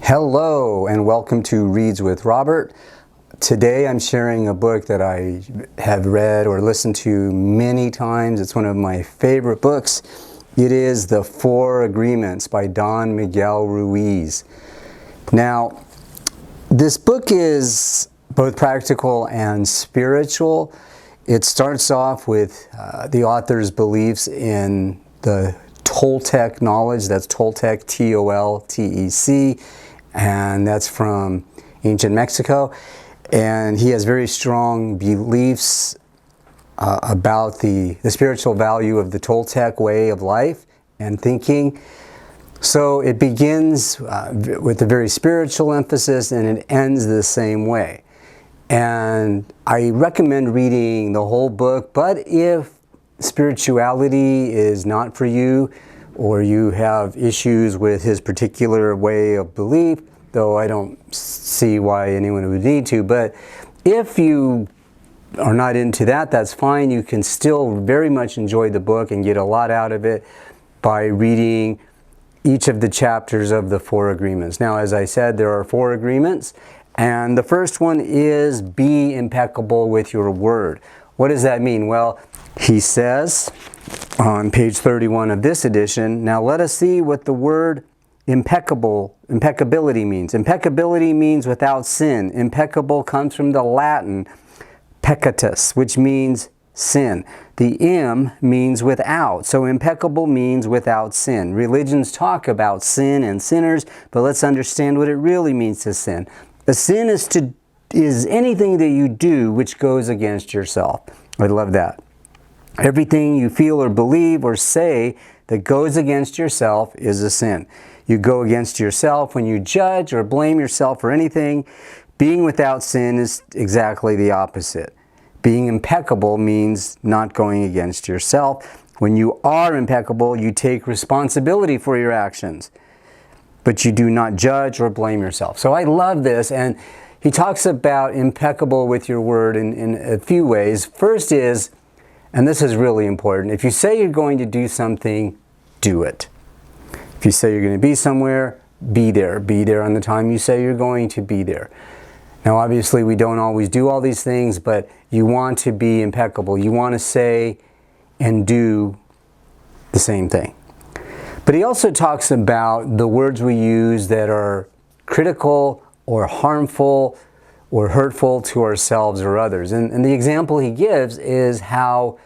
Hello and welcome to Reads with Robert. Today I'm sharing a book that I have read or listened to many times. It's one of my favorite books. It is The Four Agreements by Don Miguel Ruiz. Now, this book is both practical and spiritual. It starts off with the author's beliefs in the Toltec knowledge. That's Toltec, T-O-L-T-E-C, and that's from ancient Mexico. And he has very strong beliefs about the spiritual value of the Toltec way of life and thinking. So it begins with a very spiritual emphasis and it ends the same way. And I recommend reading the whole book, but if spirituality is not for you, or you have issues with his particular way of belief, though I don't see why anyone would need to, but if you are not into that, that's fine. You can still very much enjoy the book and get a lot out of it by reading each of the chapters of the Four Agreements. Now, as I said, there are four agreements, and the first one is be impeccable with your word. What does that mean? Well, he says on page 31 of this edition, now let us see what the word impeccability means. Impeccability means without sin. Impeccable comes from the Latin peccatus, which means sin. The im means without, so impeccable means without sin. Religions talk about sin and sinners, but let's understand what it really means to sin. A sin is anything that you do which goes against yourself. I love that. Everything you feel or believe or say that goes against yourself is a sin. You go against yourself when you judge or blame yourself for anything. Being without sin is exactly the opposite. Being impeccable means not going against yourself. When you are impeccable, you take responsibility for your actions, but you do not judge or blame yourself. So I love this, and he talks about impeccable with your word in a few ways. First is, and this is really important, if you say you're going to do something, do it. If you say you're going to be somewhere, be there. Be there on the time you say you're going to be there. Now, obviously, we don't always do all these things, but you want to be impeccable. You want to say and do the same thing. But he also talks about the words we use that are critical or harmful or hurtful to ourselves or others. And the example he gives is how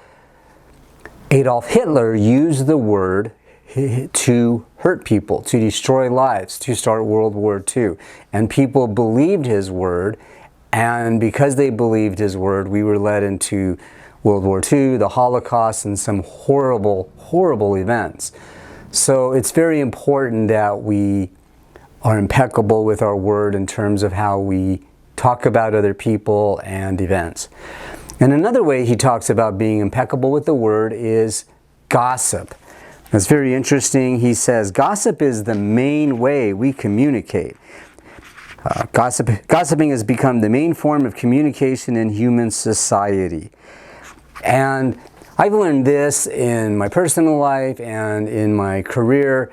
Adolf Hitler used the word to hurt people, to destroy lives, to start World War II. And people believed his word, and because they believed his word, we were led into World War II, the Holocaust, and some horrible, horrible events. So it's very important that we are impeccable with our word in terms of how we talk about other people and events. And another way he talks about being impeccable with the word is gossip. That's very interesting. He says, gossip is the main way we communicate. Gossiping has become the main form of communication in human society. And I've learned this in my personal life and in my career,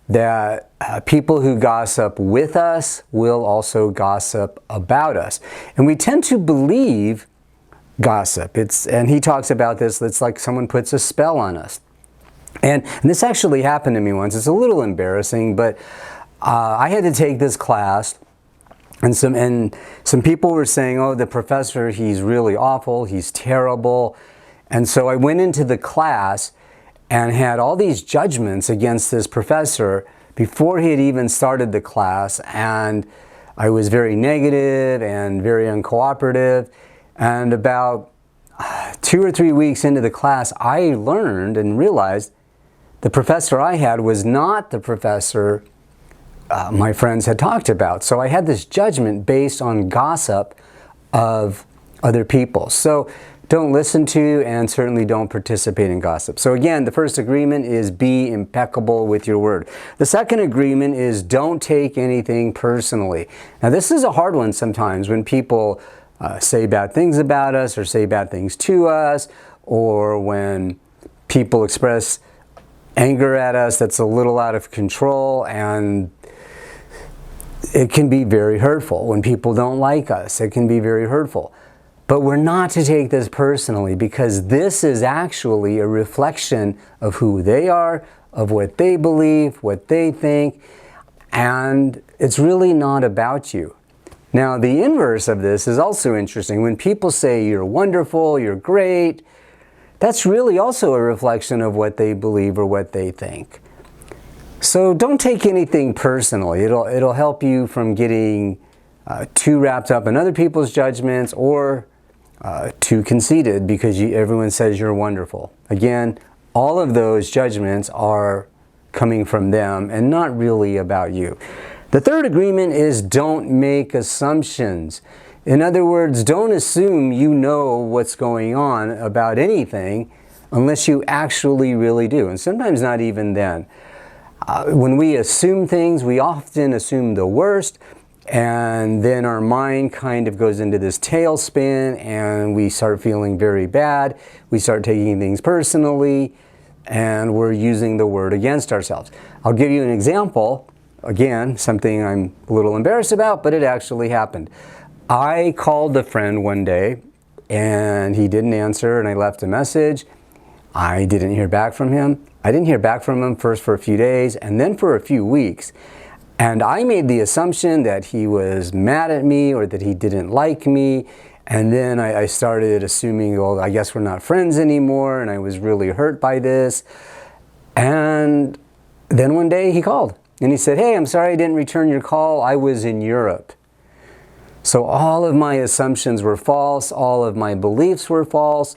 that people who gossip with us will also gossip about us. And we tend to believe gossip. And he talks about this, it's like someone puts a spell on us. And this actually happened to me once. It's a little embarrassing, but I had to take this class, and some people were saying, oh, the professor, he's really awful, he's terrible. And so I went into the class and had all these judgments against this professor before he had even started the class, and I was very negative and very uncooperative. And about 2 or 3 weeks into the class, I learned and realized the professor I had was not the professor my friends had talked about. So I had this judgment based on gossip of other people. So don't listen to and certainly don't participate in gossip. So again, the first agreement is be impeccable with your word. The second agreement is don't take anything personally. Now this is a hard one sometimes when people say bad things about us or say bad things to us, or when people express anger at us that's a little out of control, and it can be very hurtful. When people don't like us, it can be very hurtful. But we're not to take this personally, because this is actually a reflection of who they are, of what they believe, what they think, and it's really not about you. Now, the inverse of this is also interesting. When people say you're wonderful, you're great, that's really also a reflection of what they believe or what they think. So don't take anything personally. It'll help you from getting too wrapped up in other people's judgments or too conceited because everyone says you're wonderful. Again, all of those judgments are coming from them and not really about you. The third agreement is don't make assumptions. In other words, don't assume you know what's going on about anything unless you actually really do. And sometimes not even then. When we assume things, we often assume the worst, and then our mind kind of goes into this tailspin and we start feeling very bad. We start taking things personally, and we're using the word against ourselves. I'll give you an example. Again, something I'm a little embarrassed about, but it actually happened. I called a friend one day and he didn't answer, and I left a message. I didn't hear back from him. I didn't hear back from him first for a few days and then for a few weeks. And I made the assumption that he was mad at me or that he didn't like me. And then I started assuming, well, I guess we're not friends anymore, and I was really hurt by this. And then one day he called and he said, "Hey, I'm sorry I didn't return your call. I was in Europe." So all of my assumptions were false, all of my beliefs were false,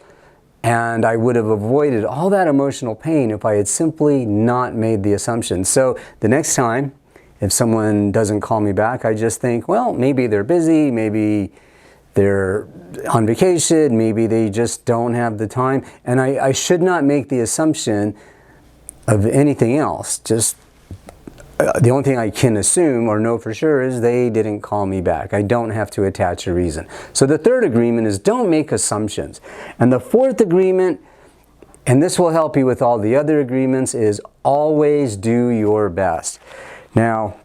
and I would have avoided all that emotional pain if I had simply not made the assumption. So the next time, if someone doesn't call me back, I just think, well, maybe they're busy, maybe they're on vacation, maybe they just don't have the time, and I should not make the assumption of anything else. Just the only thing I can assume or know for sure is they didn't call me back. I don't have to attach a reason. So the third agreement is don't make assumptions. And the fourth agreement, and this will help you with all the other agreements, is always do your best. Now,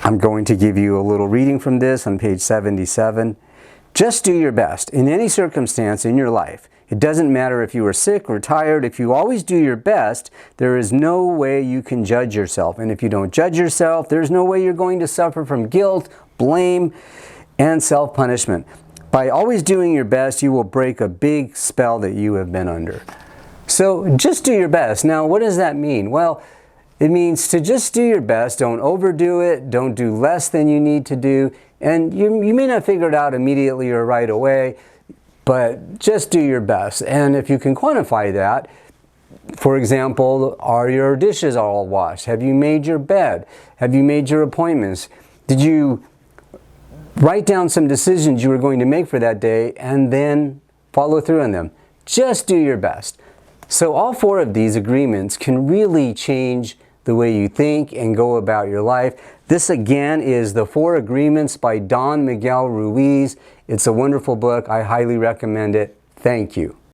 I'm going to give you a little reading from this on page 77. Just do your best in any circumstance in your life. It doesn't matter if you are sick or tired. If you always do your best, there is no way you can judge yourself. And if you don't judge yourself, there's no way you're going to suffer from guilt, blame, and self-punishment. By always doing your best, you will break a big spell that you have been under. So just do your best. Now, what does that mean? Well, it means to just do your best. Don't overdo it. Don't do less than you need to do. And you may not figure it out immediately or right away, but just do your best. And if you can quantify that, for example, are your dishes all washed? Have you made your bed? Have you made your appointments? Did you write down some decisions you were going to make for that day and then follow through on them? Just do your best. So all four of these agreements can really change the way you think and go about your life. This again is The Four Agreements by Don Miguel Ruiz. It's a wonderful book. I highly recommend it. Thank you.